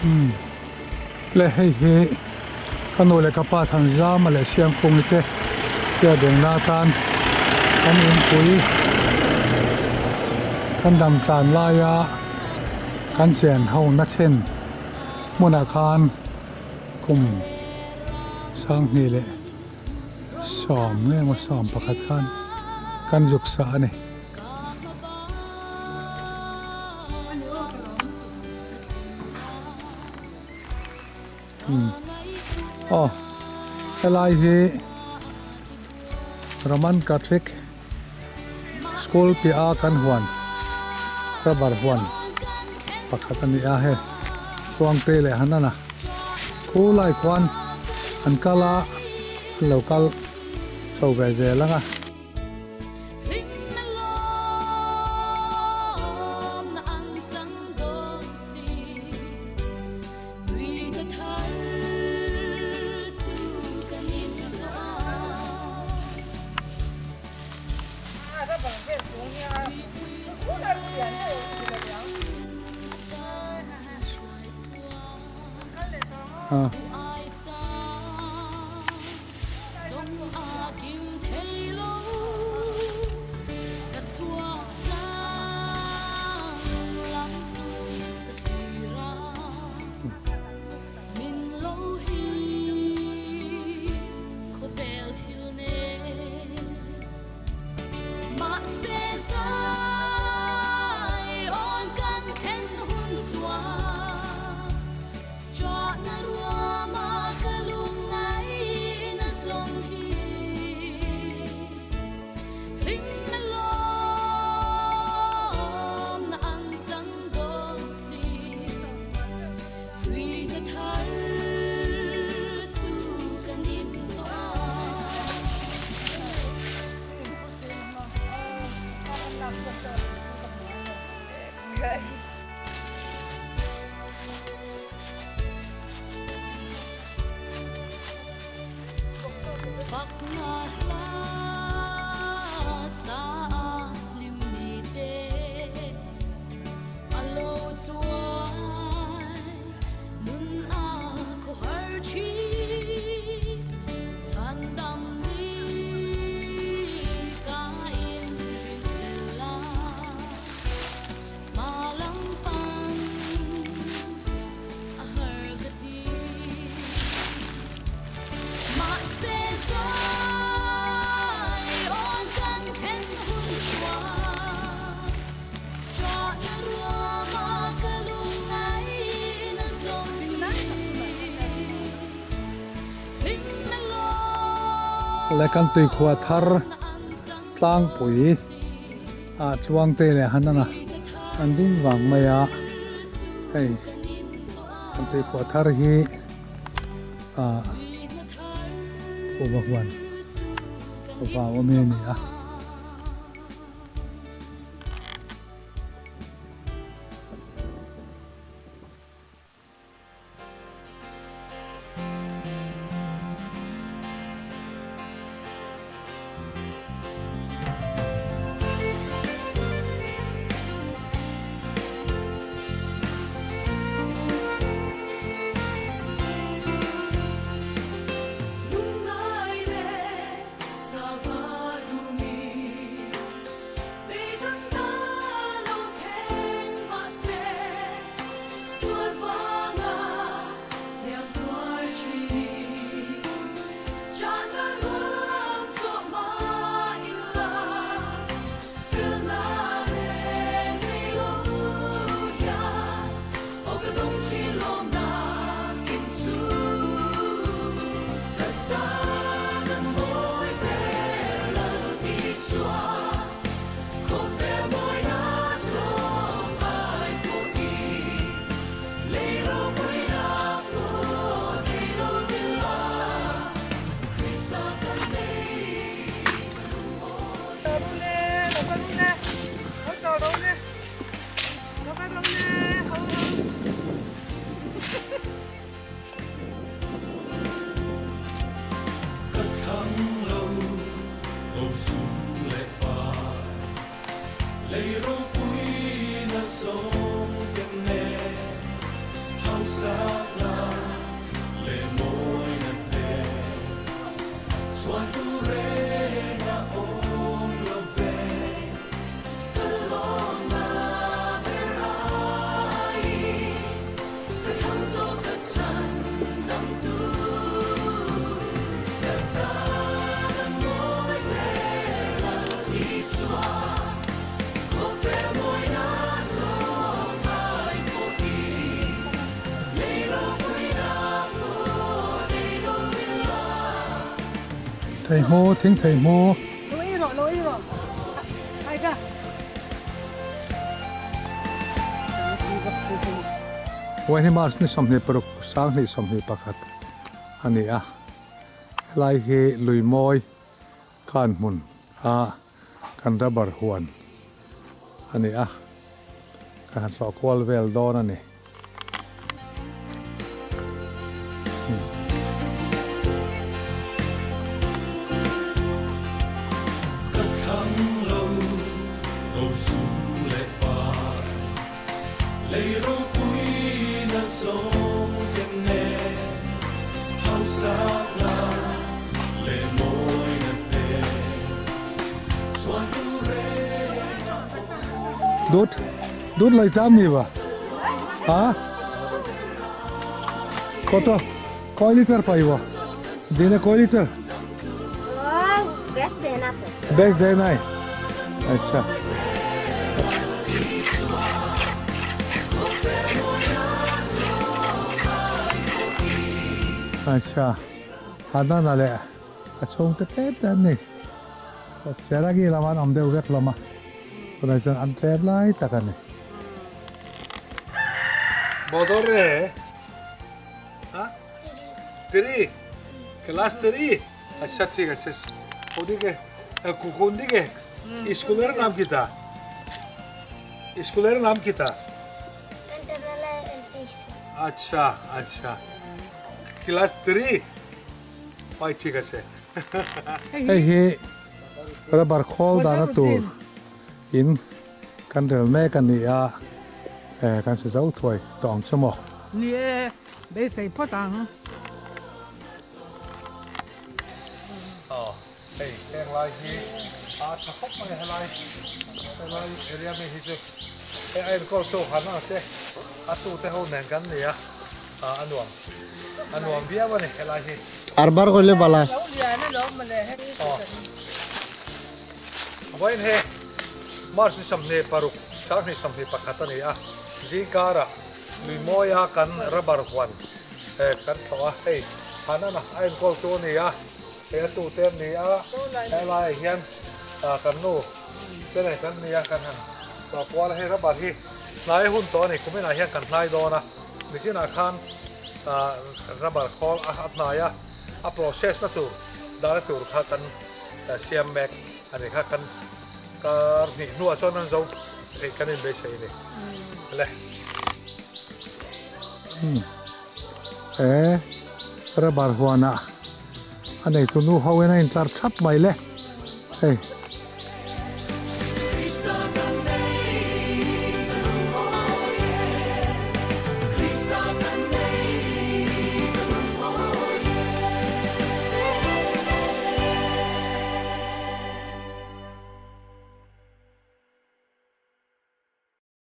le hei hi kanu le kapa than zama le siam kung te tia deng na tan kan in pui kan dam tan la ya kan sian ho na chen muna khan kum sang ni le som nge ma som pakhat khan kan juk sa ni helai hi Roman Catholic School pia kan huan rabar huan pakhat ani a he tuang te le hanana khulai kwan an kala local so ve je langa le kan tui khua thar tlang pui a chuang te le hanana an ding wang maya hey kan tui khua thar hi ubahwan wa ome ni a Hãy subscribe cho kênh Ghiền Mì Gõ để không bỏ lỡ thầy mô thính thầy mô lỗi rồi ai cảวันนี้มาสมเหตุปรุกสร้างที่สมเหตุประคัตอันนี้ลายเหลุยมอยการมุนการระบาดหวนอันนี้การสอกวลเวลดอนอันนี้ดูดเลยจำนี่วะก็ต้องคอยลิตรไปวะดีนะคอยลิตร best day not best day night अच्छा अच्छा हाना नाले अच्छा उनके तेरे नहीं सेरागी लामान आमदे उगत लामा तो ना जन अंतरेब लाई तकने बोधोरे हाँ तेरी क्लास तेरी अच्छा ठीक है चल उदी के कुकुंदी के स्कूलर नाम किता स्कूलर नाम किता अच्छा अच्छा क्लास 3 पाई ठीक है हे रबर खोल दाना tour in kan del me kan ni kan se zau thoi tong chmo nè bé phải phát tăng hey keng lai hi ta khop ma lai area me hi che ai ko to hana te tu te ho nen kan ni anuam bia ba ne lai hi arbar korle bala Wain he Mars samne paruk sakni samne pakata ni zikara limoya kan rabar hwan kan thawa hey hanana ai kol to ni tu tem ni lai hian kan nu te nei kan ni kan han to pawal he rabar hi nai hun to ni kumena hian kan hnai do na ni china khan rabar khol atna a process na tu dar tur kha kan siam mek ani kha kan ka ni nuwa cho nan zo e kanin be sei ni le rabar huana anei tu nu hawen in tar thap mai le hey